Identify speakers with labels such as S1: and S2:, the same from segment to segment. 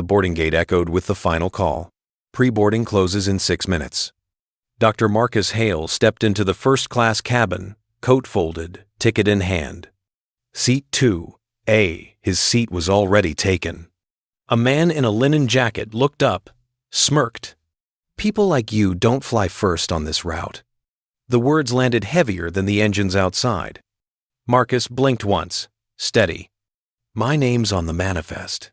S1: The boarding gate echoed with the final call. Pre-boarding closes in 6 minutes. Dr. Marcus Hale stepped into the first-class cabin, coat folded, ticket in hand. Seat 2A. His seat was already taken. A man in a linen jacket looked up, smirked. "People like you don't fly first on this route." The words landed heavier than the engines outside. Marcus blinked once, steady. "My name's on the manifest."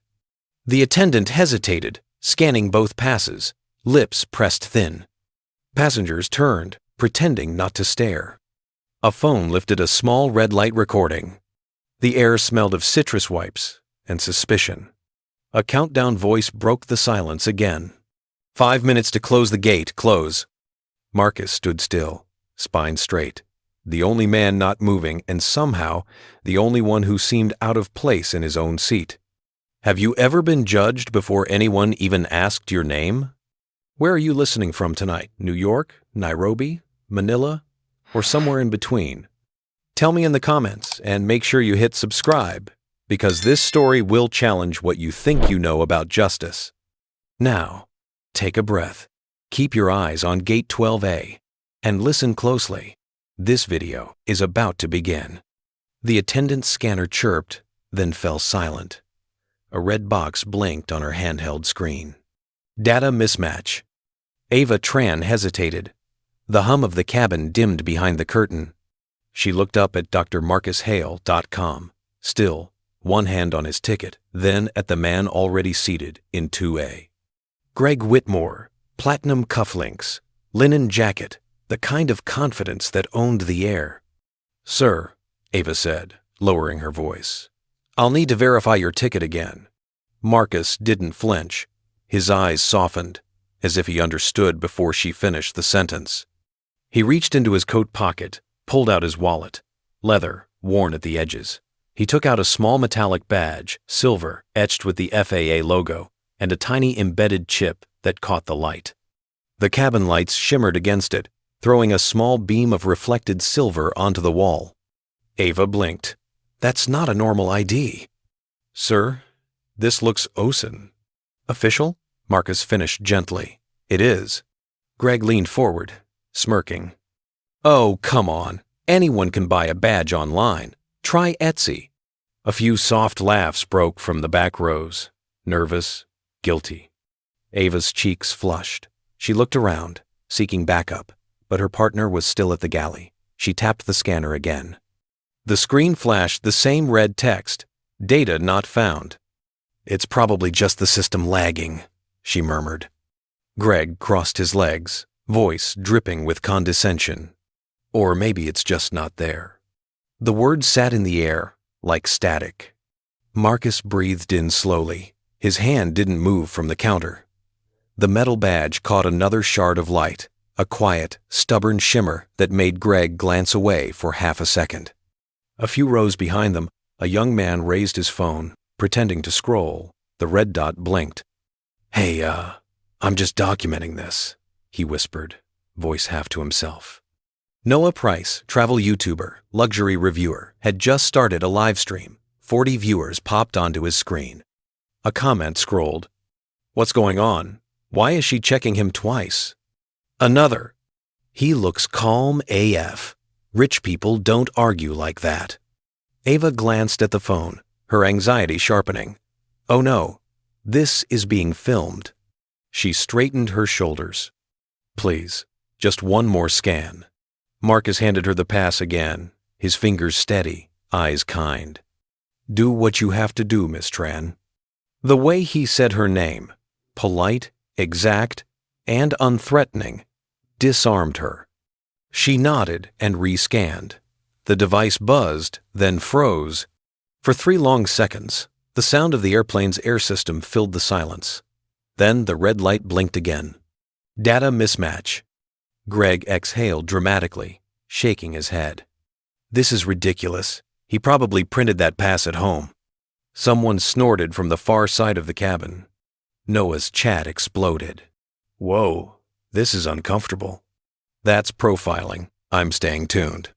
S1: The attendant hesitated, scanning both passes, lips pressed thin. Passengers turned, pretending not to stare. A phone lifted a small red light recording. The air smelled of citrus wipes and suspicion. A countdown voice broke the silence again. 5 minutes to close the gate, close. Marcus stood still, spine straight, the only man not moving and somehow the only one who seemed out of place in his own seat. Have you ever been judged before anyone even asked your name? Where are you listening from tonight? New York, Nairobi, Manila, or somewhere in between? Tell me in the comments and make sure you hit subscribe, because this story will challenge what you think you know about justice. Now, take a breath, keep your eyes on Gate 12A, and listen closely. This video is about to begin. The attendant's scanner chirped, then fell silent. A red box blinked on her handheld screen. Data mismatch. Ava Tran hesitated. The hum of the cabin dimmed behind the curtain. She looked up at drmarcushale.com, still, one hand on his ticket, then at the man already seated in 2A. Greg Whitmore, platinum cufflinks, linen jacket, the kind of confidence that owned the air. "Sir," Ava said, lowering her voice, "I'll need to verify your ticket again." Marcus didn't flinch. His eyes softened, as if he understood before she finished the sentence. He reached into his coat pocket, pulled out his wallet, leather, worn at the edges. He took out a small metallic badge, silver, etched with the FAA logo, and a tiny embedded chip that caught the light. The cabin lights shimmered against it, throwing a small beam of reflected silver onto the wall. Ava blinked. "That's not a normal ID." "Sir, this looks OSIN." "Official?" Marcus finished gently. "It is." Greg leaned forward, smirking. "Oh, come on. Anyone can buy a badge online. Try Etsy." A few soft laughs broke from the back rows, nervous, guilty. Ava's cheeks flushed. She looked around, seeking backup, but her partner was still at the galley. She tapped the scanner again. The screen flashed the same red text, "Data not found." "It's probably just the system lagging," she murmured. Greg crossed his legs, voice dripping with condescension. "Or maybe it's just not there." The words sat in the air, like static. Marcus breathed in slowly. His hand didn't move from the counter. The metal badge caught another shard of light, a quiet, stubborn shimmer that made Greg glance away for half a second. A few rows behind them, a young man raised his phone, pretending to scroll. The red dot blinked. "Hey, I'm just documenting this," he whispered, voice half to himself. Noah Price, travel YouTuber, luxury reviewer, had just started a live stream. 40 viewers popped onto his screen. A comment scrolled. "What's going on? Why is she checking him twice?" Another. "He looks calm AF. Rich people don't argue like that." Ava glanced at the phone, her anxiety sharpening. "Oh no, this is being filmed." She straightened her shoulders. "Please, just one more scan." Marcus handed her the pass again, his fingers steady, eyes kind. "Do what you have to do, Miss Tran." The way he said her name, polite, exact, and unthreatening, disarmed her. She nodded and rescanned. The device buzzed, then froze. For 3 long seconds, the sound of the airplane's air system filled the silence. Then the red light blinked again. Data mismatch. Greg exhaled dramatically, shaking his head. "This is ridiculous. He probably printed that pass at home." Someone snorted from the far side of the cabin. Noah's chat exploded. "Whoa, this is uncomfortable." "That's profiling. I'm staying tuned."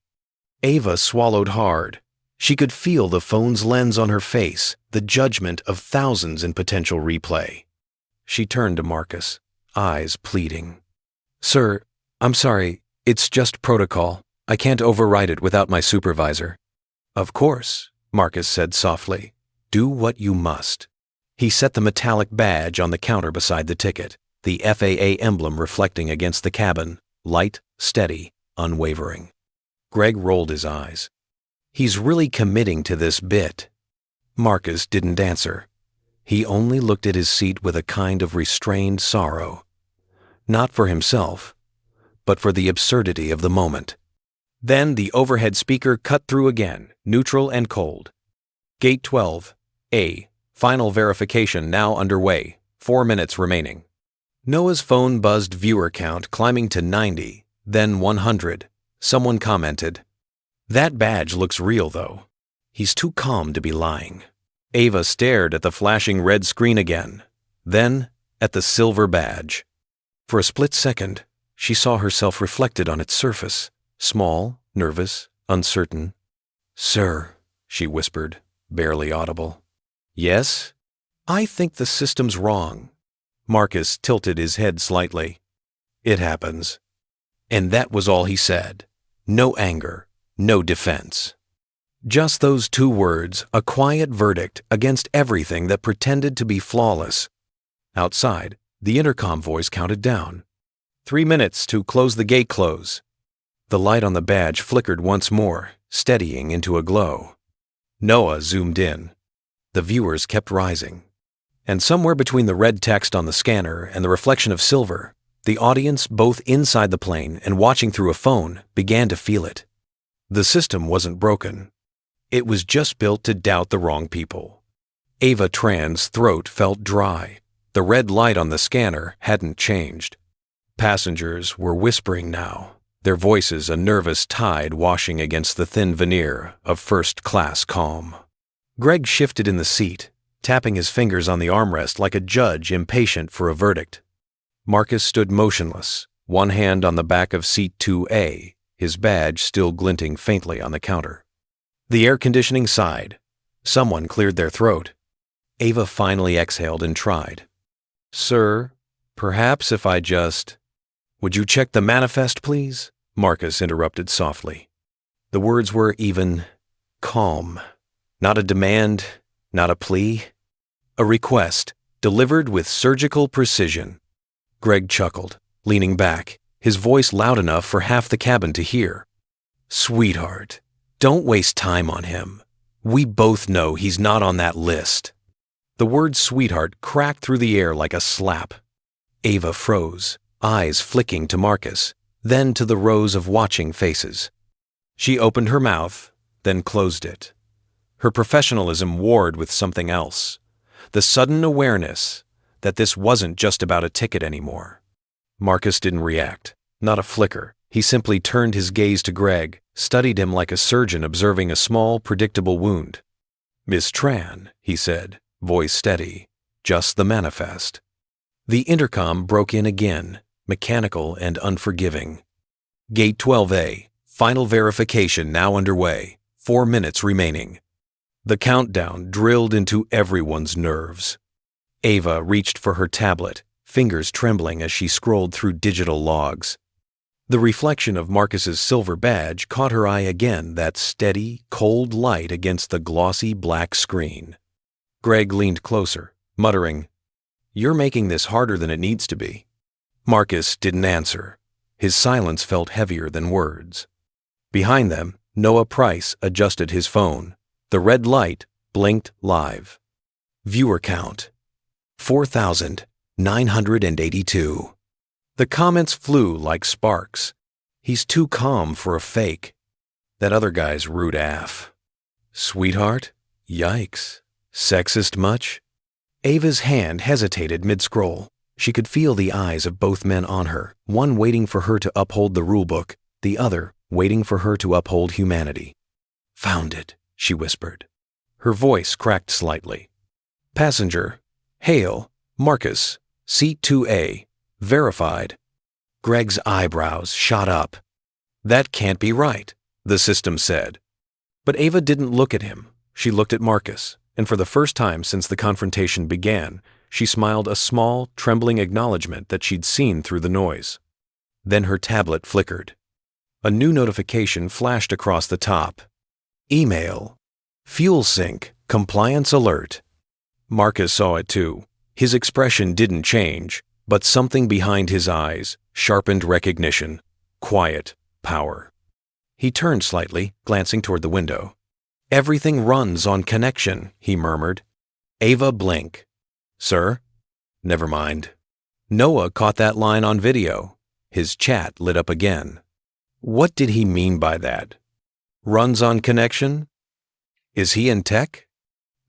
S1: Ava swallowed hard. She could feel the phone's lens on her face, the judgment of thousands in potential replay. She turned to Marcus, eyes pleading. "Sir, I'm sorry, it's just protocol. I can't override it without my supervisor." "Of course," Marcus said softly. "Do what you must." He set the metallic badge on the counter beside the ticket, the FAA emblem reflecting against the cabin, light, steady, unwavering. Greg rolled his eyes. He's really committing to this bit. Marcus didn't answer. He only looked at his seat with a kind of restrained sorrow. Not for himself, but for the absurdity of the moment. Then the overhead speaker cut through again, neutral and cold. Gate 12, A. Final verification now underway. 4 minutes remaining. Noah's phone buzzed viewer count climbing to 90, then 100. Someone commented, "That badge looks real, though. He's too calm to be lying." Ava stared at the flashing red screen again, then at the silver badge. For a split second, she saw herself reflected on its surface, small, nervous, uncertain. "Sir," she whispered, barely audible. "Yes? I think the system's wrong." Marcus tilted his head slightly. "It happens." And that was all he said. No anger, no defense. Just those 2 words, a quiet verdict against everything that pretended to be flawless. Outside, the intercom voice counted down. 3 minutes to close the gate close. The light on the badge flickered once more, steadying into a glow. Noah zoomed in. The viewers kept rising. And somewhere between the red text on the scanner and the reflection of silver, the audience, both inside the plane and watching through a phone, began to feel it. The system wasn't broken. It was just built to doubt the wrong people. Ava Tran's throat felt dry. The red light on the scanner hadn't changed. Passengers were whispering now, their voices a nervous tide washing against the thin veneer of first-class calm. Greg shifted in the seat, tapping his fingers on the armrest like a judge impatient for a verdict. Marcus stood motionless, one hand on the back of seat 2A, his badge still glinting faintly on the counter. The air conditioning sighed. Someone cleared their throat. Ava finally exhaled and tried. "Sir, perhaps if I just—" "Would you check the manifest, please?" Marcus interrupted softly. The words were even calm. Not a demand, not a plea. A request, delivered with surgical precision. Greg chuckled, leaning back, his voice loud enough for half the cabin to hear. "Sweetheart, don't waste time on him. We both know he's not on that list." The word sweetheart cracked through the air like a slap. Ava froze, eyes flicking to Marcus, then to the rows of watching faces. She opened her mouth, then closed it. Her professionalism warred with something else. The sudden awareness that this wasn't just about a ticket anymore. Marcus didn't react, not a flicker. He simply turned his gaze to Greg, studied him like a surgeon observing a small, predictable wound. "Miss Tran," he said, voice steady, "just the manifest." The intercom broke in again, mechanical and unforgiving. Gate 12A, final verification now underway, 4 minutes remaining. The countdown drilled into everyone's nerves. Ava reached for her tablet, fingers trembling as she scrolled through digital logs. The reflection of Marcus's silver badge caught her eye again, that steady, cold light against the glossy black screen. Greg leaned closer, muttering, "You're making this harder than it needs to be." Marcus didn't answer. His silence felt heavier than words. Behind them, Noah Price adjusted his phone. The red light blinked live. Viewer count, 4,982. The comments flew like sparks. "He's too calm for a fake." "That other guy's rude AF." "Sweetheart? Yikes. Sexist much?" Ava's hand hesitated mid-scroll. She could feel the eyes of both men on her, one waiting for her to uphold the rulebook, the other waiting for her to uphold humanity. "Found it," she whispered. Her voice cracked slightly. "Passenger, Hale, Marcus, seat 2A, verified." Greg's eyebrows shot up. "That can't be right," the system said. But Ava didn't look at him. She looked at Marcus, and for the first time since the confrontation began, she smiled a small, trembling acknowledgement that she'd seen through the noise. Then her tablet flickered. A new notification flashed across the top. Email. Fuel sync. Compliance alert. Marcus saw it too. His expression didn't change, but something behind his eyes sharpened recognition. Quiet. Power. He turned slightly, glancing toward the window. Everything runs on connection, he murmured. Ava blink. Sir? Never mind. Noah caught that line on video. His chat lit up again. What did he mean by that? Runs on connection? Is he in tech?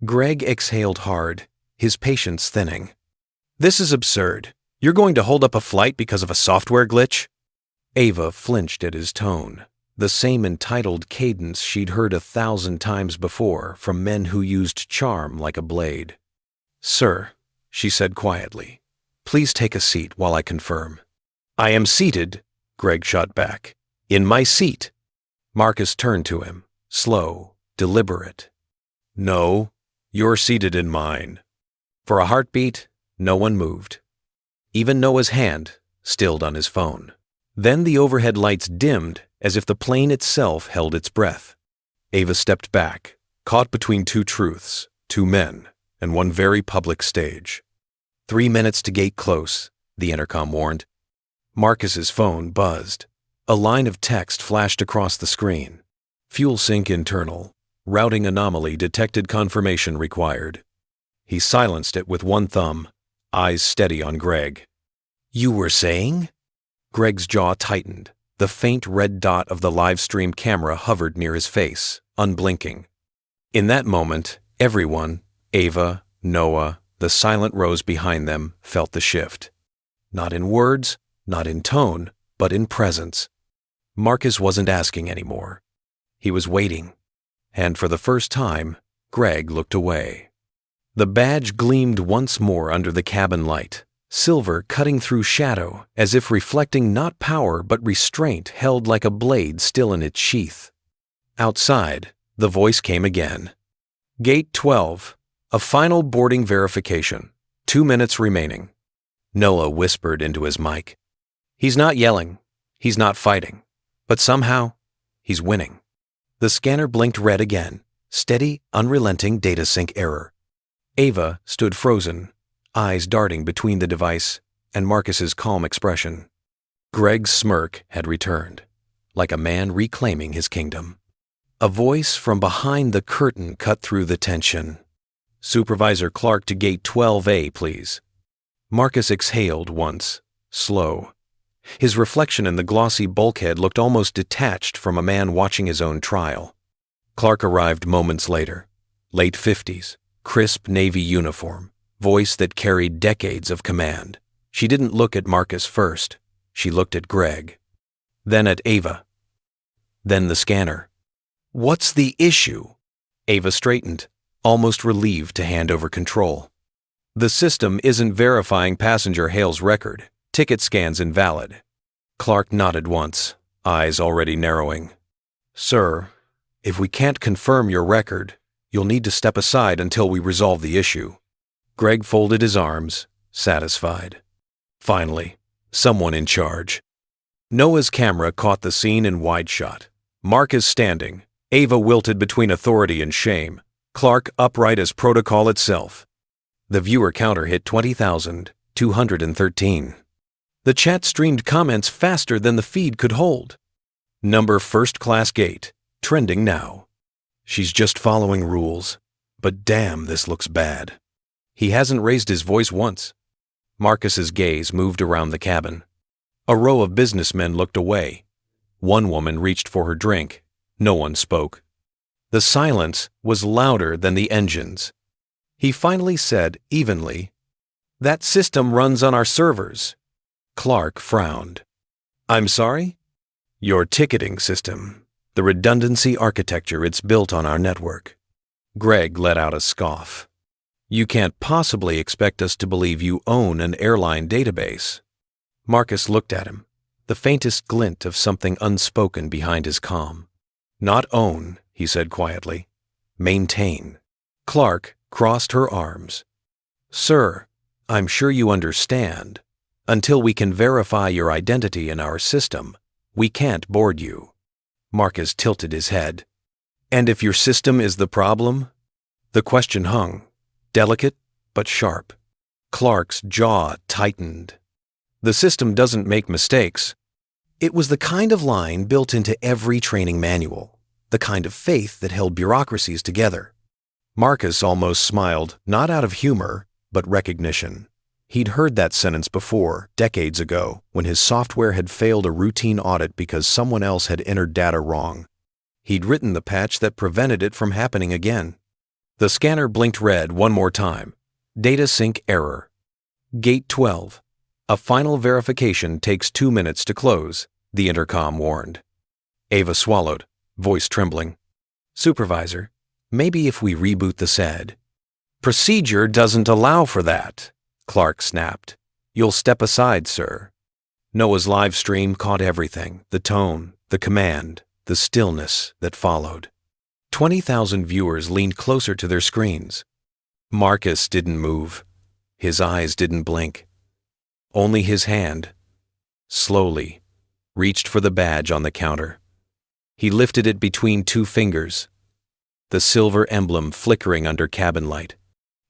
S1: Greg exhaled hard, his patience thinning. This is absurd. You're going to hold up a flight because of a software glitch? Ava flinched at his tone, the same entitled cadence she'd heard 1,000 times before from men who used charm like a blade. Sir, she said quietly, please take a seat while I confirm. I am seated, Greg shot back. In my seat. Marcus turned to him, slow, deliberate. No, you're seated in mine. For a heartbeat, no one moved. Even Noah's hand stilled on his phone. Then the overhead lights dimmed as if the plane itself held its breath. Ava stepped back, caught between two truths, two men, and one very public stage. 3 minutes to gate close, the intercom warned. Marcus's phone buzzed. A line of text flashed across the screen. Fuel sync internal. Routing anomaly detected, confirmation required. He silenced it with one thumb, eyes steady on Greg. You were saying? Greg's jaw tightened. The faint red dot of the live stream camera hovered near his face, unblinking. In that moment, everyone, Ava, Noah, the silent rows behind them, felt the shift. Not in words, not in tone, but in presence. Marcus wasn't asking anymore. He was waiting. And for the first time, Greg looked away. The badge gleamed once more under the cabin light, silver cutting through shadow as if reflecting not power but restraint held like a blade still in its sheath. Outside, the voice came again. Gate 12. A final boarding verification. 2 minutes remaining. Noah whispered into his mic. He's not yelling. He's not fighting. But somehow, he's winning. The scanner blinked red again. Steady, unrelenting data sync error. Ava stood frozen, eyes darting between the device and Marcus's calm expression. Greg's smirk had returned, like a man reclaiming his kingdom. A voice from behind the curtain cut through the tension. Supervisor Clark to gate 12A, please. Marcus exhaled once, slow. His reflection in the glossy bulkhead looked almost detached from a man watching his own trial. Clark arrived moments later, late 50s, crisp Navy uniform, voice that carried decades of command. She didn't look at Marcus first. She looked at Greg. Then at Ava. Then the scanner. What's the issue? Ava straightened, almost relieved to hand over control. The system isn't verifying passenger Hale's record. Ticket scan's invalid. Clark nodded once, eyes already narrowing. Sir, if we can't confirm your record, you'll need to step aside until we resolve the issue. Greg folded his arms, satisfied. Finally, someone in charge. Noah's camera caught the scene in wide shot. Marcus standing, Ava wilted between authority and shame, Clark upright as protocol itself. The viewer counter hit 20,213. The chat streamed comments faster than the feed could hold. Number first class gate, trending now. She's just following rules, but damn, this looks bad. He hasn't raised his voice once. Marcus's gaze moved around the cabin. A row of businessmen looked away. One woman reached for her drink. No one spoke. The silence was louder than the engines. He finally said evenly, "That system runs on our servers." Clark frowned. "I'm sorry?" "Your ticketing system, the redundancy architecture it's built on our network." Greg let out a scoff. "You can't possibly expect us to believe you own an airline database." Marcus looked at him, the faintest glint of something unspoken behind his calm. "Not own," he said quietly. Maintain. Clark crossed her arms. Sir, I'm sure you understand. Until we can verify your identity in our system, we can't board you. Marcus tilted his head. And if your system is the problem? The question hung, delicate but sharp. Clark's jaw tightened. The system doesn't make mistakes. It was the kind of line built into every training manual, the kind of faith that held bureaucracies together. Marcus almost smiled, not out of humor, but recognition. He'd heard that sentence before, decades ago, when his software had failed a routine audit because someone else had entered data wrong. He'd written the patch that prevented it from happening again. The scanner blinked red one more time. Data sync error. Gate 12. A final verification takes 2 minutes to close, the intercom warned. Ava swallowed, voice trembling. Supervisor, maybe if we reboot the SED. Procedure doesn't allow for that, Clark snapped. You'll step aside, sir. Noah's live stream caught everything, the tone, the command, the stillness that followed. 20,000 viewers leaned closer to their screens. Marcus didn't move. His eyes didn't blink. Only his hand, slowly, reached for the badge on the counter. He lifted it between 2 fingers, the silver emblem flickering under cabin light.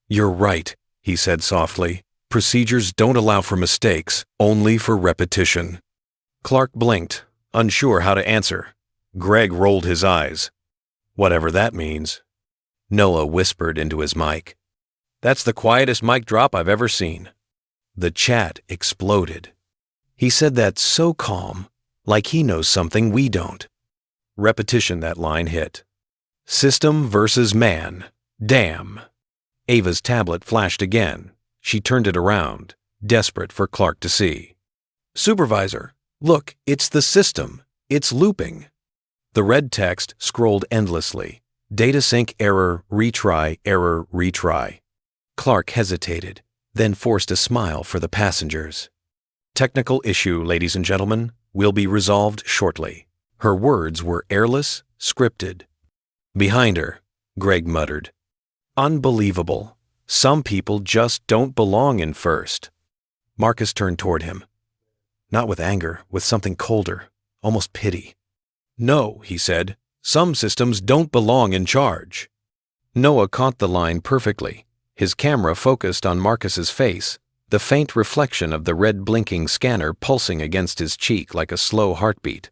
S1: You're right, he said softly. Procedures don't allow for mistakes, only for repetition. Clark blinked, unsure how to answer. Greg rolled his eyes. Whatever that means. Noah whispered into his mic. That's the quietest mic drop I've ever seen. The chat exploded. He said that so calm, like he knows something we don't. Repetition, that line hit. System versus man. Damn. Ava's tablet flashed again. She turned it around, desperate for Clark to see. Supervisor, look, it's the system. It's looping. The red text scrolled endlessly. Data sync error, retry, error, retry. Clark hesitated, then forced a smile for the passengers. Technical issue, ladies and gentlemen, will be resolved shortly. Her words were airless, scripted. Behind her, Greg muttered. Unbelievable. Some people just don't belong in first. Marcus turned toward him. Not with anger, with something colder, almost pity. No, he said. Some systems don't belong in charge. Noah caught the line perfectly. His camera focused on Marcus's face, the faint reflection of the red blinking scanner pulsing against his cheek like a slow heartbeat.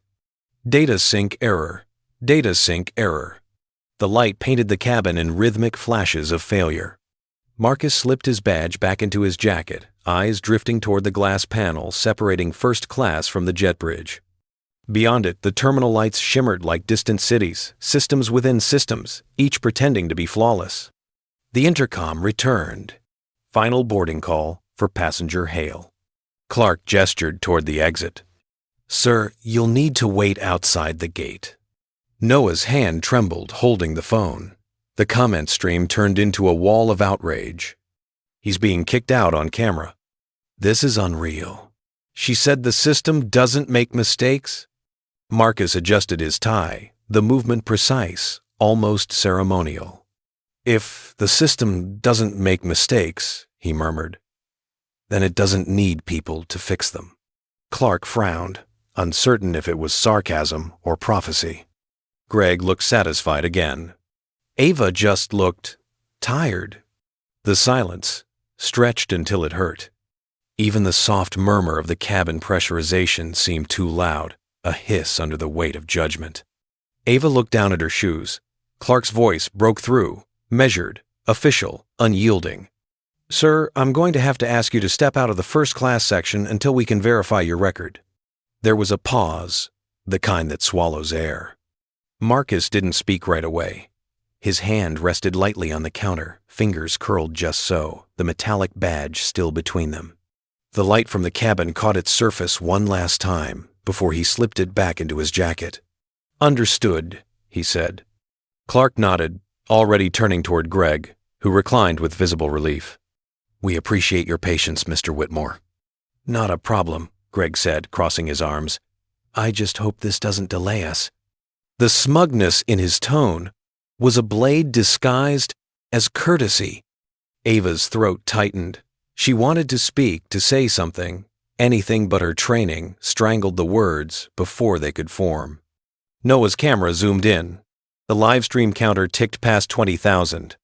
S1: Data sync error. Data sync error. The light painted the cabin in rhythmic flashes of failure. Marcus slipped his badge back into his jacket, eyes drifting toward the glass panel separating first class from the jet bridge. Beyond it, the terminal lights shimmered like distant cities, systems within systems, each pretending to be flawless. The intercom returned. Final boarding call for passenger Hale. Clark gestured toward the exit. Sir, you'll need to wait outside the gate. Noah's hand trembled, holding the phone. The comment stream turned into a wall of outrage. He's being kicked out on camera. This is unreal. She said the system doesn't make mistakes. Marcus adjusted his tie, the movement precise, almost ceremonial. If the system doesn't make mistakes, he murmured, then it doesn't need people to fix them. Clark frowned, uncertain if it was sarcasm or prophecy. Greg looked satisfied again. Ava just looked tired. The silence stretched until it hurt. Even the soft murmur of the cabin pressurization seemed too loud, a hiss under the weight of judgment. Ava looked down at her shoes. Clark's voice broke through, measured, official, unyielding. Sir, I'm going to have to ask you to step out of the first class section until we can verify your record. There was a pause, the kind that swallows air. Marcus didn't speak right away. His hand rested lightly on the counter, fingers curled just so, the metallic badge still between them. The light from the cabin caught its surface one last time before he slipped it back into his jacket. Understood, he said. Clark nodded, already turning toward Greg, who reclined with visible relief. We appreciate your patience, Mr. Whitmore. Not a problem, Greg said, crossing his arms. I just hope this doesn't delay us. The smugness in his tone was a blade disguised as courtesy. Ava's throat tightened. She wanted to speak, to say something. Anything but her training strangled the words before they could form. Noah's camera zoomed in. The live stream counter ticked past 20,000.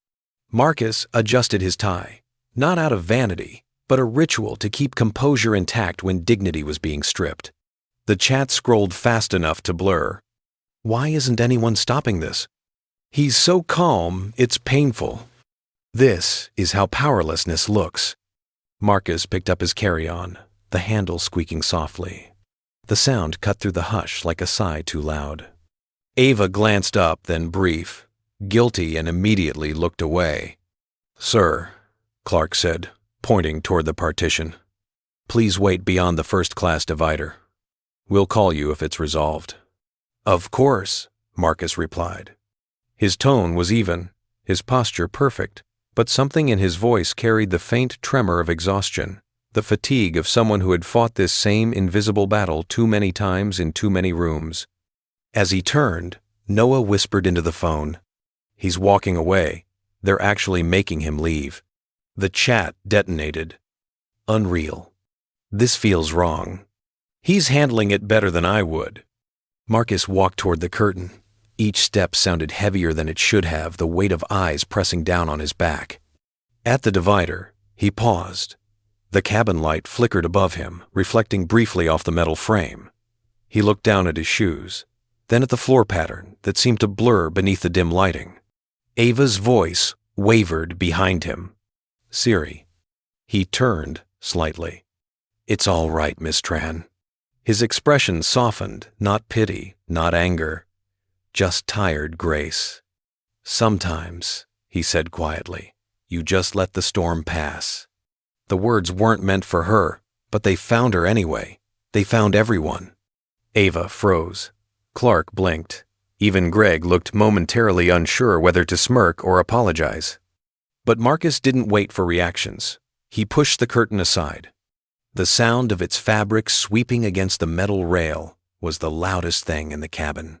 S1: Marcus adjusted his tie, not out of vanity, but a ritual to keep composure intact when dignity was being stripped. The chat scrolled fast enough to blur. Why isn't anyone stopping this? He's so calm, it's painful. This is how powerlessness looks. Marcus picked up his carry-on, the handle squeaking softly. The sound cut through the hush like a sigh too loud. Ava glanced up, then brief, guilty, and immediately looked away. "Sir," Clark said, pointing toward the partition. "Please wait beyond the first-class divider. We'll call you if it's resolved." "Of course," Marcus replied. His tone was even, his posture perfect, but something in his voice carried the faint tremor of exhaustion, the fatigue of someone who had fought this same invisible battle too many times in too many rooms. As he turned, Noah whispered into the phone, "He's walking away. They're actually making him leave." The chat detonated. Unreal. This feels wrong. He's handling it better than I would. Marcus walked toward the curtain. Each step sounded heavier than it should have, the weight of eyes pressing down on his back. At the divider, he paused. The cabin light flickered above him, reflecting briefly off the metal frame. He looked down at his shoes, then at the floor pattern that seemed to blur beneath the dim lighting. Ava's voice wavered behind him. "Siri." He turned slightly. "It's all right, Miss Tran." His expression softened, not pity, not anger, just tired grace. "Sometimes," he said quietly, "you just let the storm pass." The words weren't meant for her, but they found her anyway. They found everyone. Ava froze. Clark blinked. Even Greg looked momentarily unsure whether to smirk or apologize. But Marcus didn't wait for reactions. He pushed the curtain aside. The sound of its fabric sweeping against the metal rail was the loudest thing in the cabin.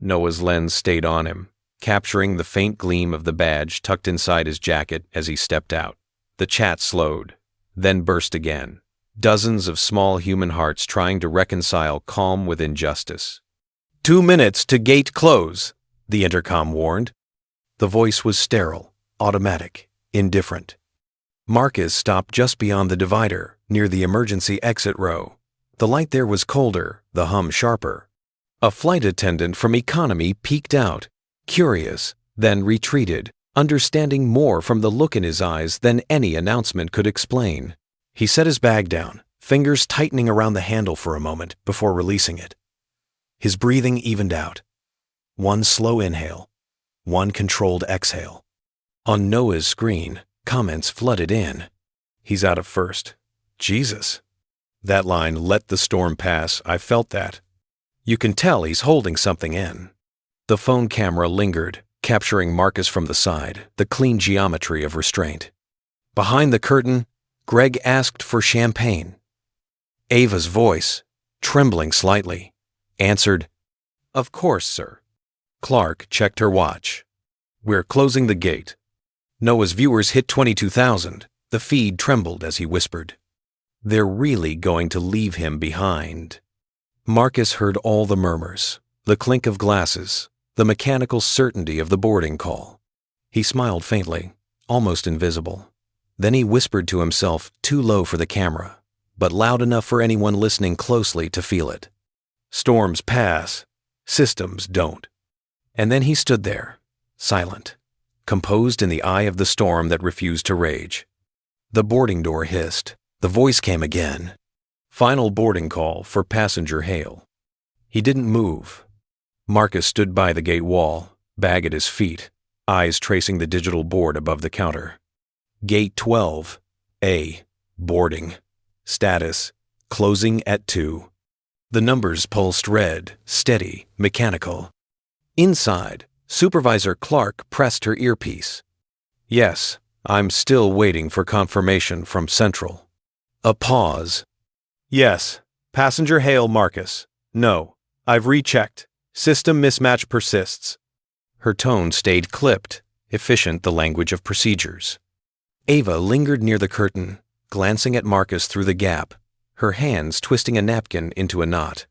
S1: Noah's lens stayed on him, capturing the faint gleam of the badge tucked inside his jacket as he stepped out. The chat slowed, then burst again. Dozens of small human hearts trying to reconcile calm with injustice. 2 minutes to gate close, the intercom warned. The voice was sterile, automatic, indifferent. Marcus stopped just beyond the divider, near the emergency exit row. The light there was colder, the hum sharper. A flight attendant from economy peeked out, curious, then retreated, understanding more from the look in his eyes than any announcement could explain. He set his bag down, fingers tightening around the handle for a moment before releasing it. His breathing evened out. One slow inhale, one controlled exhale. On Noah's screen, comments flooded in. "He's out of first. Jesus. That line, 'Let the storm pass,' I felt that. You can tell he's holding something in." The phone camera lingered, capturing Marcus from the side, the clean geometry of restraint. Behind the curtain, Greg asked for champagne. Ava's voice, trembling slightly, answered, "Of course, sir." Clark checked her watch. "We're closing the gate." Noah's viewers hit 22,000. The feed trembled as he whispered, "They're really going to leave him behind." Marcus heard all the murmurs, the clink of glasses, the mechanical certainty of the boarding call. He smiled faintly, almost invisible. Then he whispered to himself, too low for the camera, but loud enough for anyone listening closely to feel it. "Storms pass, systems don't." And then he stood there, silent, composed in the eye of the storm that refused to rage. The boarding door hissed. The voice came again. "Final boarding call for passenger Hale." He didn't move. Marcus stood by the gate wall, bag at his feet, eyes tracing the digital board above the counter. Gate 12, A, boarding. Status, closing at 2. The numbers pulsed red, steady, mechanical. Inside, Supervisor Clark pressed her earpiece. "Yes, I'm still waiting for confirmation from Central." A pause. "Yes, passenger Hale Marcus. No, I've rechecked. System mismatch persists. Her tone stayed clipped, efficient, the language of procedures. Ava lingered near the curtain, glancing at Marcus through the gap, her hands twisting a napkin into a knot.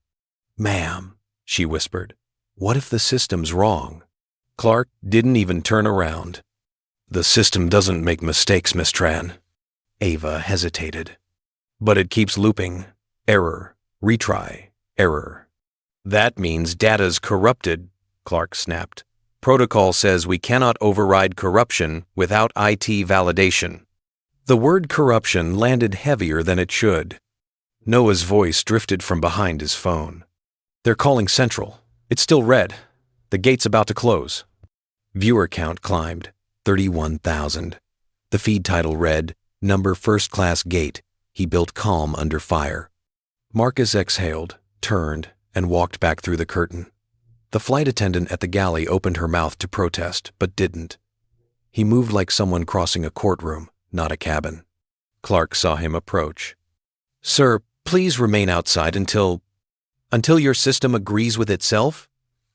S1: "Ma'am," she whispered, "what if the system's wrong?" Clark didn't even turn around. "The system doesn't make mistakes, Miss Tran." Ava hesitated. "But it keeps looping. Error. Retry. Error." "That means data's corrupted," Clark snapped. "Protocol says we cannot override corruption without IT validation." The word corruption landed heavier than it should. Noah's voice drifted from behind his phone. "They're calling Central. It's still red. The gate's about to close." Viewer count climbed, 31,000. The feed title read, "Number First Class Gate. He built calm under fire." Marcus exhaled, turned, and walked back through the curtain. The flight attendant at the galley opened her mouth to protest, but didn't. He moved like someone crossing a courtroom, not a cabin. Clark saw him approach. "Sir, please remain outside until your system agrees with itself?"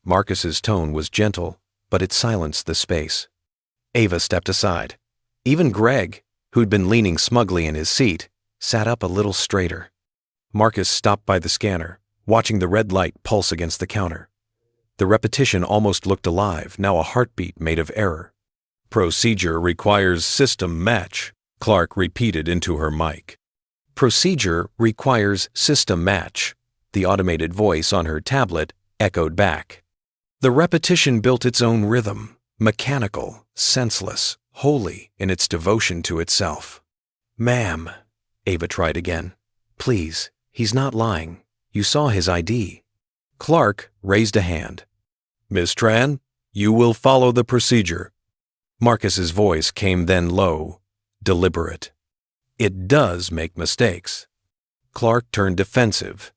S1: Marcus's tone was gentle, but it silenced the space. Ava stepped aside. Even Greg, who'd been leaning smugly in his seat, sat up a little straighter. Marcus stopped by the scanner, watching the red light pulse against the counter. The repetition almost looked alive, now a heartbeat made of error. "Procedure requires system match," Clark repeated into her mic. "Procedure requires system match," the automated voice on her tablet echoed back. The repetition built its own rhythm, mechanical, senseless, holy in its devotion to itself. "Ma'am," Ava tried again. "Please, he's not lying. You saw his ID." Clark raised a hand. "Miss Tran, you will follow the procedure." Marcus's voice came then low, deliberate. "It does make mistakes." Clark turned defensive.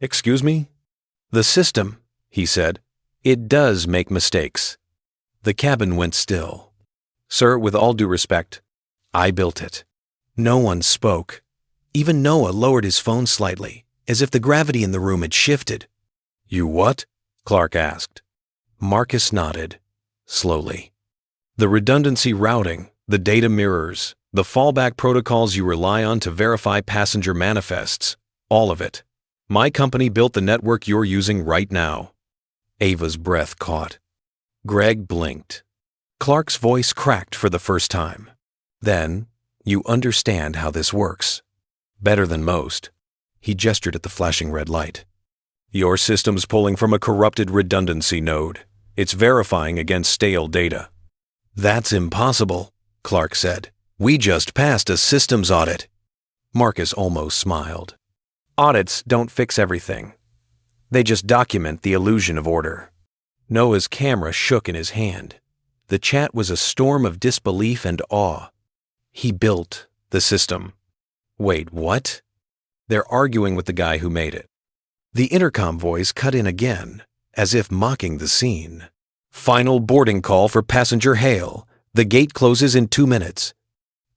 S1: "Excuse me?" "The system," he said. "It does make mistakes." The cabin went still. "Sir, with all due respect, I built it." No one spoke. Even Noah lowered his phone slightly, as if the gravity in the room had shifted. "You what?" Clark asked. Marcus nodded, slowly. "The redundancy routing, the data mirrors, the fallback protocols you rely on to verify passenger manifests, all of it. My company built the network you're using right now." Ava's breath caught. Greg blinked. Clark's voice cracked for the first time. "Then, you understand how this works. Better than most." He gestured at the flashing red light. "Your system's pulling from a corrupted redundancy node. It's verifying against stale data." "That's impossible," Clark said. "We just passed a systems audit." Marcus almost smiled. "Audits don't fix everything. They just document the illusion of order." Noah's camera shook in his hand. The chat was a storm of disbelief and awe. "He built the system." "Wait, what?" "They're arguing with the guy who made it." The intercom voice cut in again, as if mocking the scene. "Final boarding call for passenger Hale. The gate closes in 2 minutes."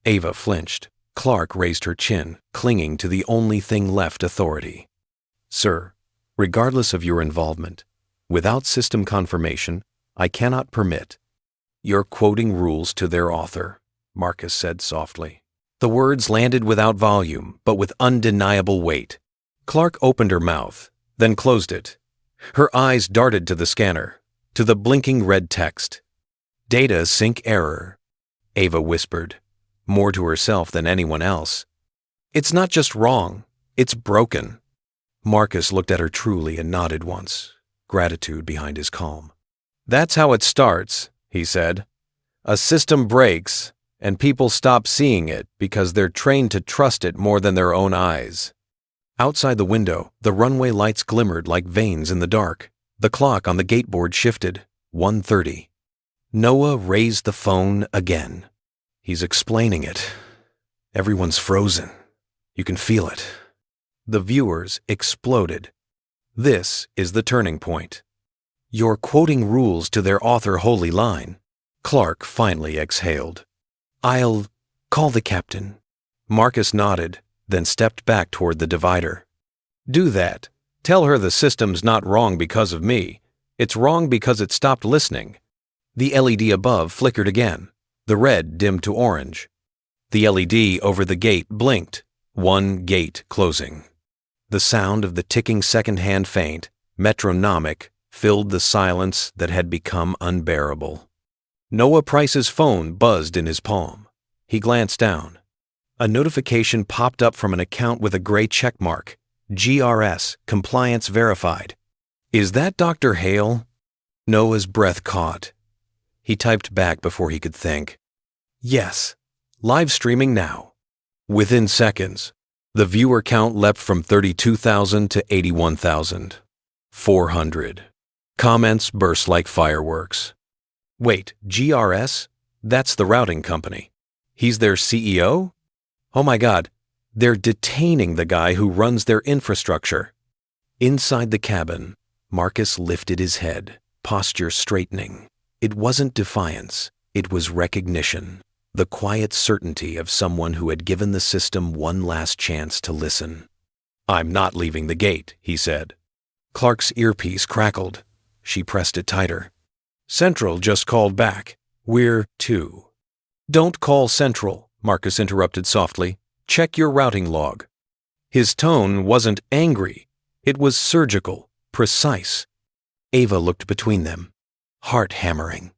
S1: Ava flinched. Clark raised her chin, clinging to the only thing left authority. "Sir, regardless of your involvement, without system confirmation, I cannot permit." "You're quoting rules to their author," Marcus said softly. The words landed without volume, but with undeniable weight. Clark opened her mouth, then closed it. Her eyes darted to the scanner, to the blinking red text. "Data sync error," Ava whispered, more to herself than anyone else. "It's not just wrong, it's broken." Marcus looked at her truly and nodded once, gratitude behind his calm. "That's how it starts," he said. "A system breaks, and people stop seeing it because they're trained to trust it more than their own eyes." Outside the window, the runway lights glimmered like veins in the dark. The clock on the gateboard shifted, 1:30. Noah raised the phone again. "He's explaining it. Everyone's frozen. You can feel it." The viewers exploded. This is the turning point. "You're quoting rules to their author holy line." Clark finally exhaled. "I'll call the captain." Marcus nodded, then stepped back toward the divider. "Do that. Tell her the system's not wrong because of me. It's wrong because it stopped listening. The LED above flickered again. The red dimmed to orange. The LED over the gate blinked. One gate closing. The sound of the ticking second-hand faint, metronomic, filled the silence that had become unbearable. Noah Price's phone buzzed in his palm. He glanced down. A notification popped up from an account with a gray check mark. GRS, compliance verified. Is that Dr. Hale? Noah's breath caught. He typed back before he could think. Yes. Live streaming now. Within seconds, the viewer count leapt from 32,000 to 81,400. Comments burst like fireworks. Wait, GRS? That's the routing company. He's their CEO? Oh my God, they're detaining the guy who runs their infrastructure. Inside the cabin, Marcus lifted his head, posture straightening. It wasn't defiance, it was recognition. The quiet certainty of someone who had given the system one last chance to listen. I'm not leaving the gate, he said. Clark's earpiece crackled. She pressed it tighter. Central just called back. We're two. Don't call Central, Marcus interrupted softly. Check your routing log. His tone wasn't angry. It was surgical, precise. Ava looked between them, heart hammering.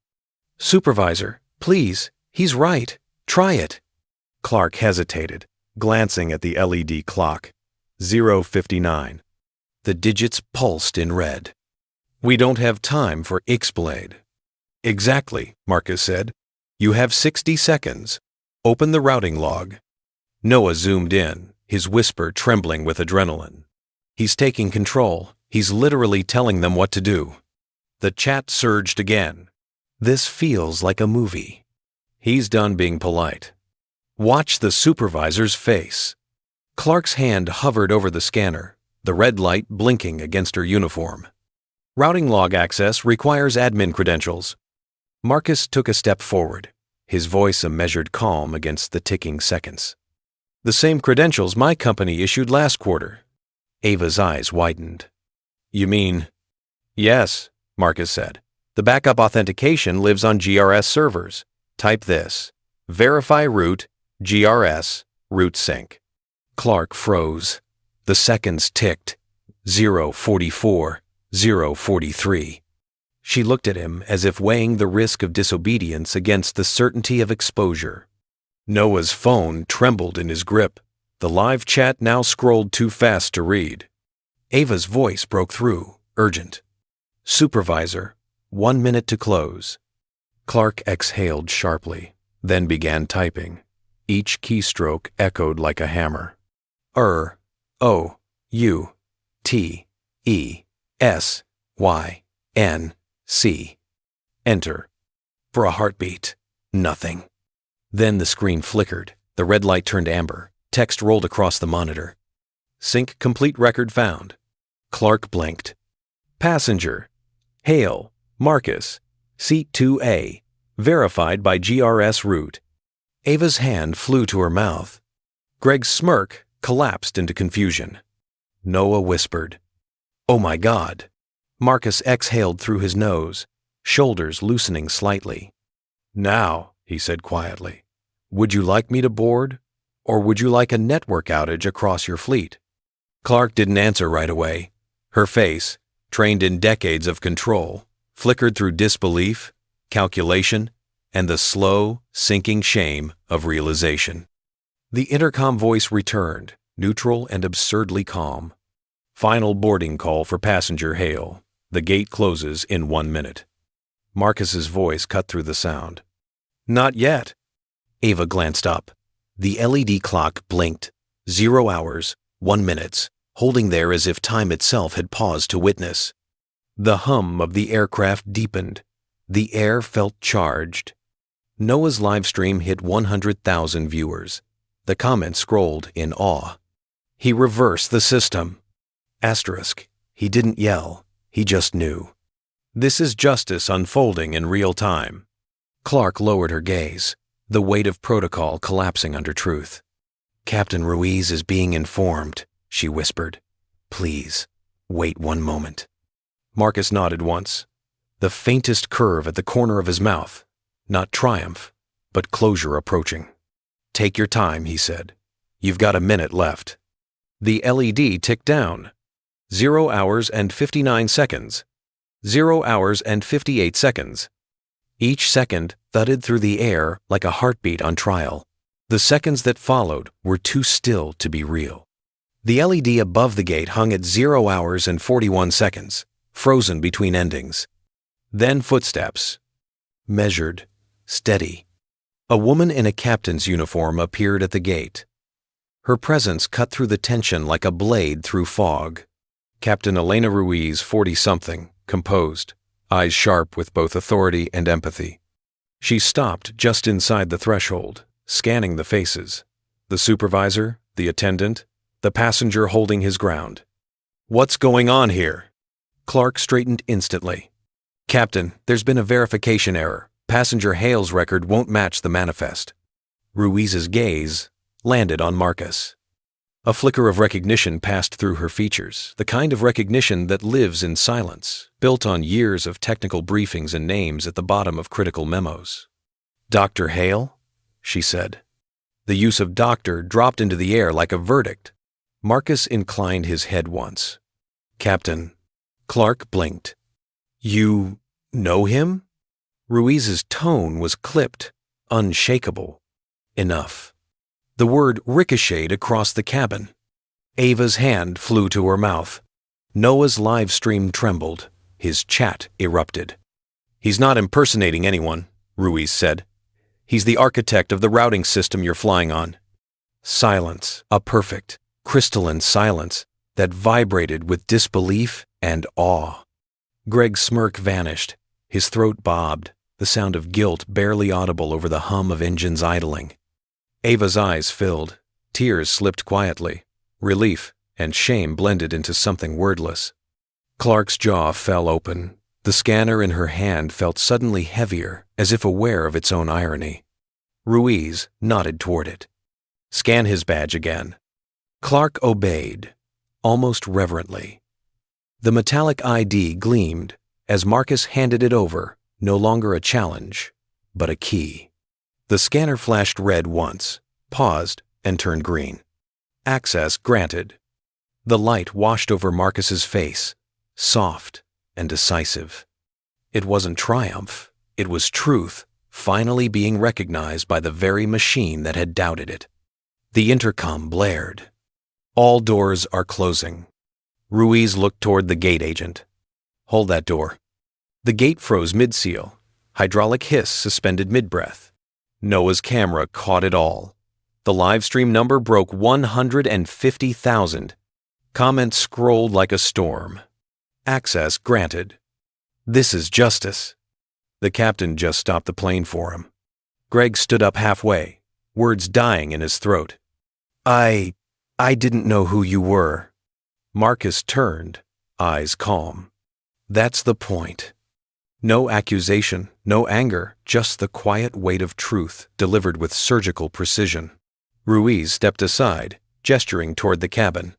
S1: Supervisor, please. He's right. Try it. Clark hesitated, glancing at the LED clock. 0:59. The digits pulsed in red. We don't have time for Ixblade. Exactly, Marcus said. You have 60 seconds. Open the routing log. Noah zoomed in, his whisper trembling with adrenaline. He's taking control. He's literally telling them what to do. The chat surged again. This feels like a movie. He's done being polite. Watch the supervisor's face. Clark's hand hovered over the scanner, the red light blinking against her uniform. Routing log access requires admin credentials. Marcus took a step forward, his voice a measured calm against the ticking seconds. The same credentials my company issued last quarter. Ava's eyes widened. You mean? Yes, Marcus said. The backup authentication lives on GRS servers. Type this. Verify root, GRS, root sync. Clark froze. The seconds ticked. 0:44, 0:43. She looked at him as if weighing the risk of disobedience against the certainty of exposure. Noah's phone trembled in his grip. The live chat now scrolled too fast to read. Ava's voice broke through, urgent. Supervisor, 1 minute to close. Clark exhaled sharply, then began typing. Each keystroke echoed like a hammer. O, U, T, E, S, Y, N, C. Enter. For a heartbeat, nothing. Then the screen flickered, the red light turned amber, text rolled across the monitor. Sync complete record found. Clark blinked. Passenger. Hale, Marcus. Seat 2A. Verified by GRS root. Ava's hand flew to her mouth. Greg's smirk collapsed into confusion. Noah whispered, "Oh my God." Marcus exhaled through his nose, shoulders loosening slightly. "Now," he said quietly, "would you like me to board? Or would you like a network outage across your fleet?" Clark didn't answer right away. Her face, trained in decades of control, flickered through disbelief, calculation, and the slow, sinking shame of realization. The intercom voice returned, neutral and absurdly calm. Final boarding call for passenger Hale. The gate closes in 1 minute. Marcus's voice cut through the sound. Not yet. Ava glanced up. The LED clock blinked. 0 hours, 1 minute, holding there as if time itself had paused to witness. The hum of the aircraft deepened. The air felt charged. Noah's livestream hit 100,000 viewers. The comments scrolled in awe. He reversed the system. Asterisk. He didn't yell. He just knew. This is justice unfolding in real time. Clark lowered her gaze, the weight of protocol collapsing under truth. Captain Ruiz is being informed, she whispered. Please, wait 1 moment. Marcus nodded once. The faintest curve at the corner of his mouth. Not triumph, but closure approaching. "Take your time," he said. "You've got a minute left." The LED ticked down. 0 hours and 59 seconds. 0 hours and 58 seconds. Each second thudded through the air like a heartbeat on trial. The seconds that followed were too still to be real. The LED above the gate hung at 0 hours and 41 seconds, frozen between endings. Then footsteps. Measured, steady. A woman in a captain's uniform appeared at the gate. Her presence cut through the tension like a blade through fog. Captain Elena Ruiz, 40-something, composed, eyes sharp with both authority and empathy. She stopped just inside the threshold, scanning the faces. The supervisor, the attendant, the passenger holding his ground. "What's going on here?" Clark straightened instantly. "Captain, there's been a verification error. Passenger Hale's record won't match the manifest." Ruiz's gaze landed on Marcus. A flicker of recognition passed through her features, the kind of recognition that lives in silence, built on years of technical briefings and names at the bottom of critical memos. "Dr. Hale?" she said. The use of doctor dropped into the air like a verdict. Marcus inclined his head once. "Captain." Clark blinked. "You know him?" Ruiz's tone was clipped, unshakable. "Enough." The word ricocheted across the cabin. Ava's hand flew to her mouth. Noah's live stream trembled. His chat erupted. "He's not impersonating anyone," Ruiz said. "He's the architect of the routing system you're flying on." Silence, a perfect, crystalline silence that vibrated with disbelief and awe. Greg's smirk vanished. His throat bobbed, the sound of guilt barely audible over the hum of engines idling. Ava's eyes filled. Tears slipped quietly. Relief and shame blended into something wordless. Clark's jaw fell open. The scanner in her hand felt suddenly heavier, as if aware of its own irony. Ruiz nodded toward it. "Scan his badge again." Clark obeyed, almost reverently. The metallic ID gleamed as Marcus handed it over, no longer a challenge, but a key. The scanner flashed red once, paused, and turned green. Access granted. The light washed over Marcus's face, soft and decisive. It wasn't triumph, it was truth, finally being recognized by the very machine that had doubted it. The intercom blared. "All doors are closing." Ruiz looked toward the gate agent. "Hold that door." The gate froze mid-seal, hydraulic hiss suspended mid-breath. Noah's camera caught it all. The live stream number broke 150,000. Comments scrolled like a storm. Access granted. "This is justice." The captain just stopped the plane for him. Greg stood up halfway, words dying in his throat. I didn't know who you were." Marcus turned, eyes calm. "That's the point." No accusation, no anger, just the quiet weight of truth delivered with surgical precision. Ruiz stepped aside, gesturing toward the cabin.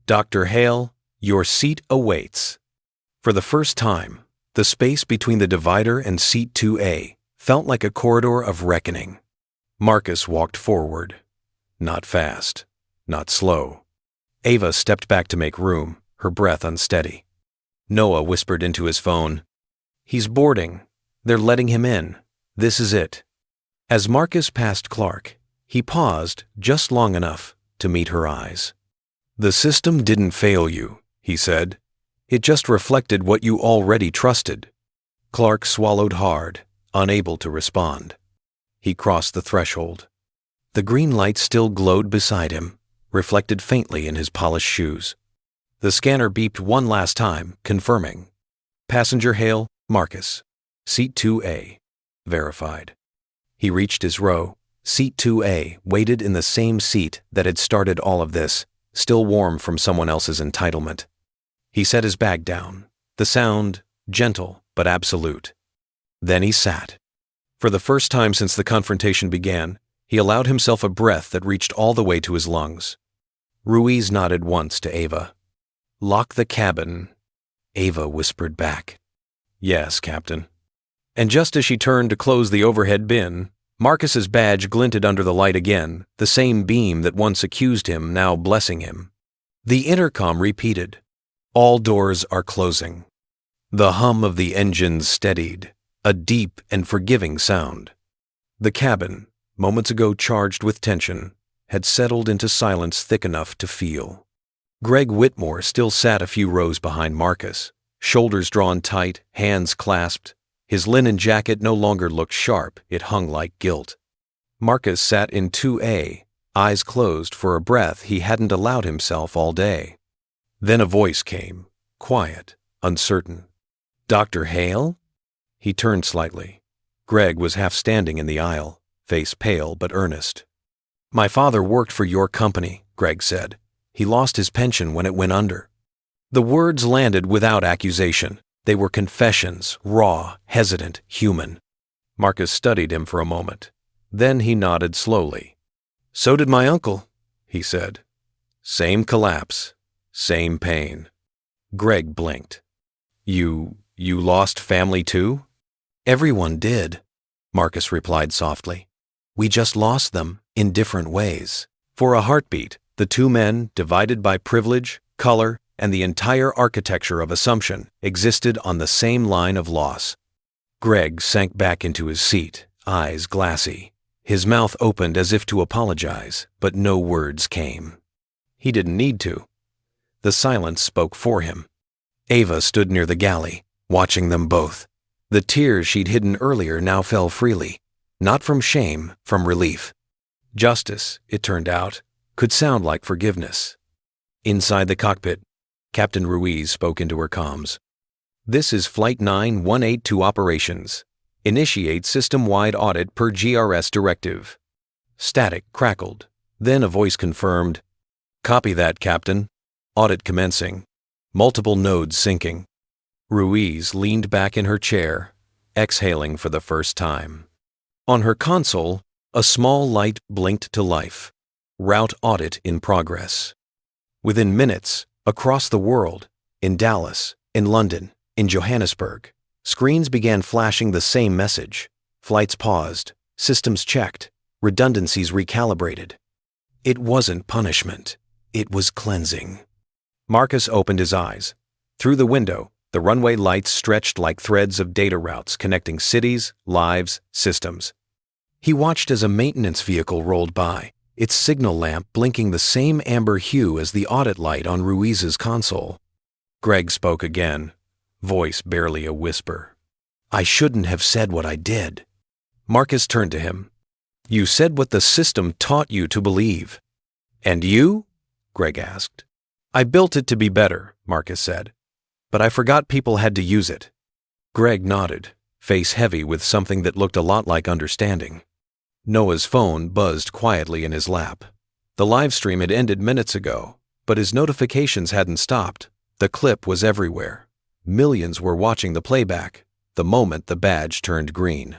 S1: "Dr. Hale, your seat awaits." For the first time, the space between the divider and seat 2A felt like a corridor of reckoning. Marcus walked forward. Not fast, not slow. Ava stepped back to make room, her breath unsteady. Noah whispered into his phone, "He's boarding. They're letting him in. This is it." As Marcus passed Clark, he paused just long enough to meet her eyes. "The system didn't fail you," he said. "It just reflected what you already trusted." Clark swallowed hard, unable to respond. He crossed the threshold. The green light still glowed beside him, reflected faintly in his polished shoes. The scanner beeped one last time, confirming. "Passenger Hale, Marcus. Seat 2A. Verified." He reached his row. Seat 2A waited in the same seat that had started all of this, still warm from someone else's entitlement. He set his bag down, the sound gentle but absolute. Then he sat. For the first time since the confrontation began, he allowed himself a breath that reached all the way to his lungs. Ruiz nodded once to Ava. "Lock the cabin." Ava whispered back. Yes, Captain. And just as she turned to close the overhead bin, Marcus's badge glinted under the light again, the same beam that once accused him, now blessing him. The intercom repeated, "All doors are closing." The hum of the engines steadied, a deep and forgiving sound. The cabin, moments ago charged with tension, had settled into silence thick enough to feel. Greg Whitmore still sat a few rows behind Marcus, shoulders drawn tight, hands clasped. His linen jacket no longer looked sharp, it hung like gilt. Marcus sat in 2A, eyes closed for a breath he hadn't allowed himself all day. Then a voice came, quiet, uncertain. "Dr. Hale?" He turned slightly. Greg was half standing in the aisle, face pale but earnest. "My father worked for your company," Greg said. "He lost his pension when it went under." The words landed without accusation. They were confessions, raw, hesitant, human. Marcus studied him for a moment. Then he nodded slowly. "So did my uncle," he said. "Same collapse, same pain." Greg blinked. You lost family too?" "Everyone did," Marcus replied softly. "We just lost them in different ways." For a heartbeat, the two men, divided by privilege, color, and the entire architecture of assumption, existed on the same line of loss. Greg sank back into his seat, eyes glassy. His mouth opened as if to apologize, but no words came. He didn't need to. The silence spoke for him. Ava stood near the galley, watching them both. The tears she'd hidden earlier now fell freely, not from shame, from relief. Justice, it turned out, could sound like forgiveness. Inside the cockpit, Captain Ruiz spoke into her comms. "This is Flight 9182 operations. Initiate system-wide audit per GRS directive." Static crackled. Then a voice confirmed, "Copy that, Captain. Audit commencing. Multiple nodes syncing." Ruiz leaned back in her chair, exhaling for the first time. On her console, a small light blinked to life. Route audit in progress. Within minutes, across the world, in Dallas, in London, in Johannesburg, screens began flashing the same message. Flights paused, systems checked, redundancies recalibrated. It wasn't punishment. It was cleansing. Marcus opened his eyes. Through the window, the runway lights stretched like threads of data routes connecting cities, lives, systems. He watched as a maintenance vehicle rolled by, its signal lamp blinking the same amber hue as the audit light on Ruiz's console. Greg spoke again, voice barely a whisper. "I shouldn't have said what I did." Marcus turned to him. "You said what the system taught you to believe." "And you?" Greg asked. "I built it to be better," Marcus said. "But I forgot people had to use it." Greg nodded, face heavy with something that looked a lot like understanding. Noah's phone buzzed quietly in his lap. The live stream had ended minutes ago, but his notifications hadn't stopped. The clip was everywhere. Millions were watching the playback, the moment the badge turned green.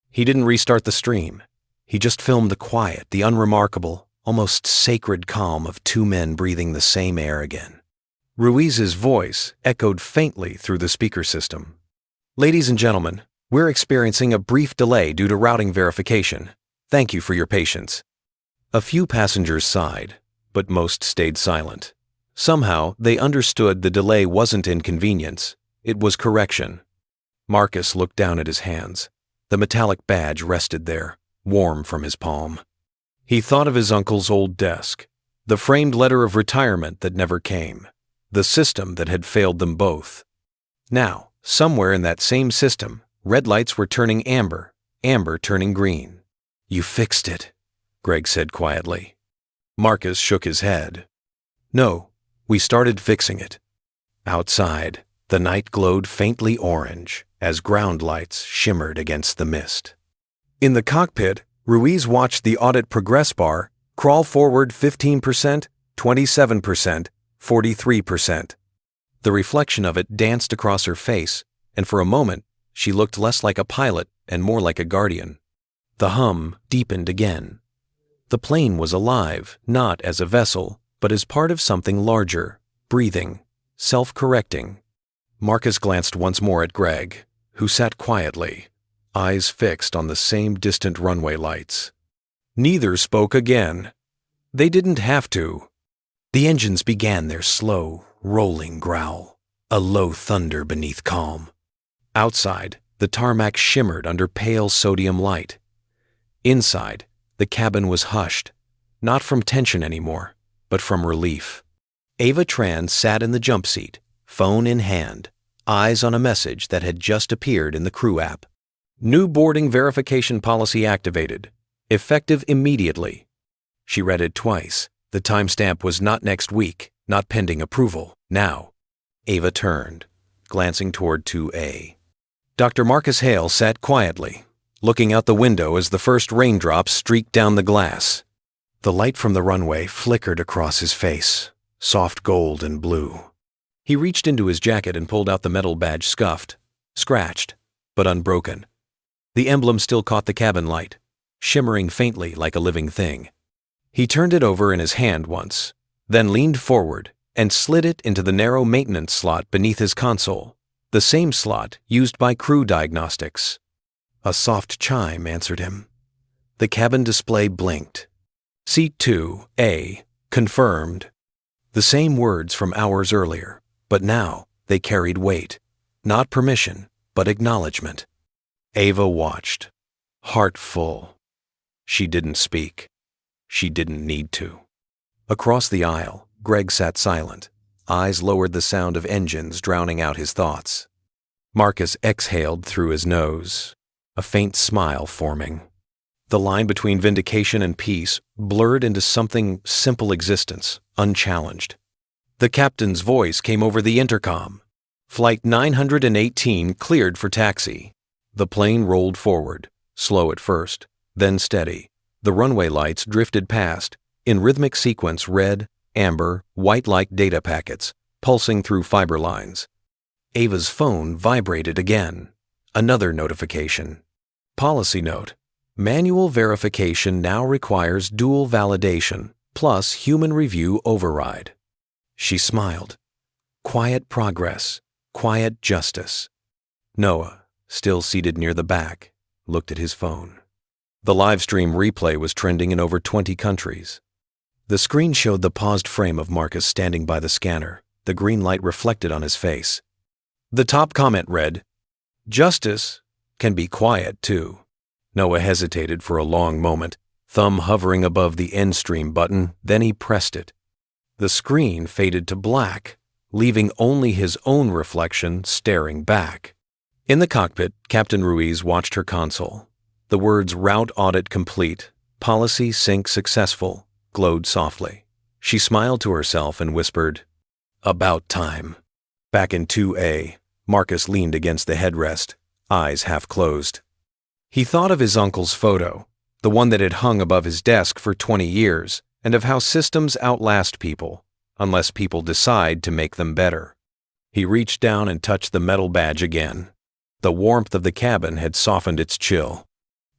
S1: He didn't restart the stream. He just filmed the quiet, the unremarkable, almost sacred calm of two men breathing the same air again. Ruiz's voice echoed faintly through the speaker system. "Ladies and gentlemen, we're experiencing a brief delay due to routing verification. Thank you for your patience." A few passengers sighed, but most stayed silent. Somehow, they understood the delay wasn't inconvenience. It was correction. Marcus looked down at his hands. The metallic badge rested there, warm from his palm. He thought of his uncle's old desk, the framed letter of retirement that never came, the system that had failed them both. Now, somewhere in that same system, red lights were turning amber, amber turning green. "You fixed it," Greg said quietly. Marcus shook his head. "No, we started fixing it." Outside, the night glowed faintly orange as ground lights shimmered against the mist. In the cockpit, Ruiz watched the audit progress bar crawl forward 15%, 27%, 43%. The reflection of it danced across her face, and for a moment, she looked less like a pilot and more like a guardian. The hum deepened again. The plane was alive, not as a vessel, but as part of something larger, breathing, self-correcting. Marcus glanced once more at Greg, who sat quietly, eyes fixed on the same distant runway lights. Neither spoke again. They didn't have to. The engines began their slow, rolling growl, a low thunder beneath calm. Outside, the tarmac shimmered under pale sodium light. Inside, the cabin was hushed, not from tension anymore, but from relief. Ava Tran sat in the jump seat, phone in hand, eyes on a message that had just appeared in the crew app. New boarding verification policy activated. Effective immediately. She read it twice. The timestamp was not next week, not pending approval, now. Ava turned, glancing toward 2A. Dr. Marcus Hale sat quietly, looking out the window as the first raindrops streaked down the glass. The light from the runway flickered across his face, soft gold and blue. He reached into his jacket and pulled out the metal badge scuffed, scratched, but unbroken. The emblem still caught the cabin light, shimmering faintly like a living thing. He turned it over in his hand once, then leaned forward and slid it into the narrow maintenance slot beneath his console, the same slot used by crew diagnostics. A soft chime answered him. The cabin display blinked. Seat 2A, confirmed. The same words from hours earlier, but now they carried weight. Not permission, but acknowledgement. Ava watched, heart full. She didn't speak. She didn't need to. Across the aisle, Greg sat silent, eyes lowered, the sound of engines drowning out his thoughts. Marcus exhaled through his nose, a faint smile forming. The line between vindication and peace blurred into something simple existence, unchallenged. The captain's voice came over the intercom. Flight 918 cleared for taxi. The plane rolled forward, slow at first, then steady. The runway lights drifted past, in rhythmic sequence red, amber, white-like data packets, pulsing through fiber lines. Ava's phone vibrated again. Another notification. Policy note. Manual verification now requires dual validation, plus human review override. She smiled. Quiet progress, quiet justice. Noah, still seated near the back, looked at his phone. The live stream replay was trending in over 20 countries. The screen showed the paused frame of Marcus standing by the scanner, the green light reflected on his face. The top comment read, "Justice can be quiet, too." Noah hesitated for a long moment, thumb hovering above the end stream button, then he pressed it. The screen faded to black, leaving only his own reflection staring back. In the cockpit, Captain Ruiz watched her console. The words "Route audit complete, policy sync successful" glowed softly. She smiled to herself and whispered, "About time." Back in 2A, Marcus leaned against the headrest, eyes half closed. He thought of his uncle's photo, the one that had hung above his desk for 20 years, and of how systems outlast people, unless people decide to make them better. He reached down and touched the metal badge again. The warmth of the cabin had softened its chill.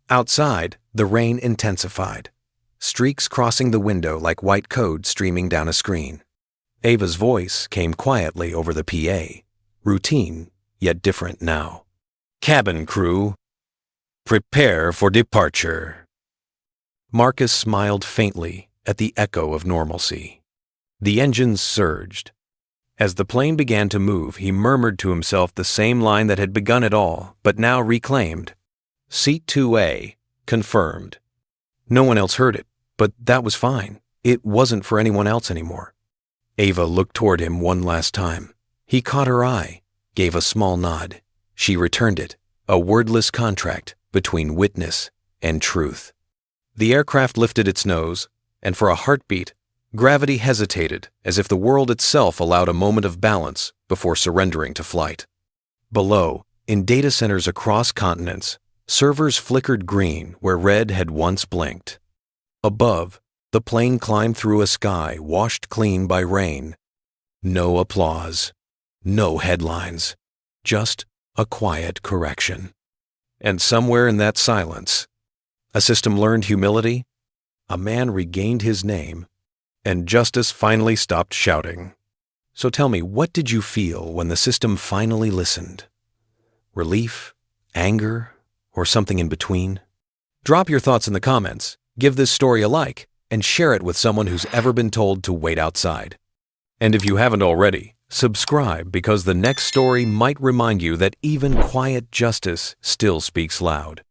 S1: Outside, the rain intensified, streaks crossing the window like white code streaming down a screen. Ava's voice came quietly over the PA, routine, yet different now. "Cabin crew, prepare for departure." Marcus smiled faintly at the echo of normalcy. The engines surged. As the plane began to move, he murmured to himself the same line that had begun it all, but now reclaimed. Seat 2A, confirmed. No one else heard it, but that was fine. It wasn't for anyone else anymore. Ava looked toward him one last time. He caught her eye, gave a small nod. She returned it, a wordless contract between witness and truth. The aircraft lifted its nose, and for a heartbeat, gravity hesitated as if the world itself allowed a moment of balance before surrendering to flight. Below, in data centers across continents, servers flickered green where red had once blinked. Above, the plane climbed through a sky washed clean by rain. No applause, no headlines, just a quiet correction. And somewhere in that silence, a system learned humility, a man regained his name, and justice finally stopped shouting. So tell me, what did you feel when the system finally listened? Relief, anger, or something in between? Drop your thoughts in the comments, give this story a like, and share it with someone who's ever been told to wait outside. And if you haven't already, subscribe, because the next story might remind you that even quiet justice still speaks loud.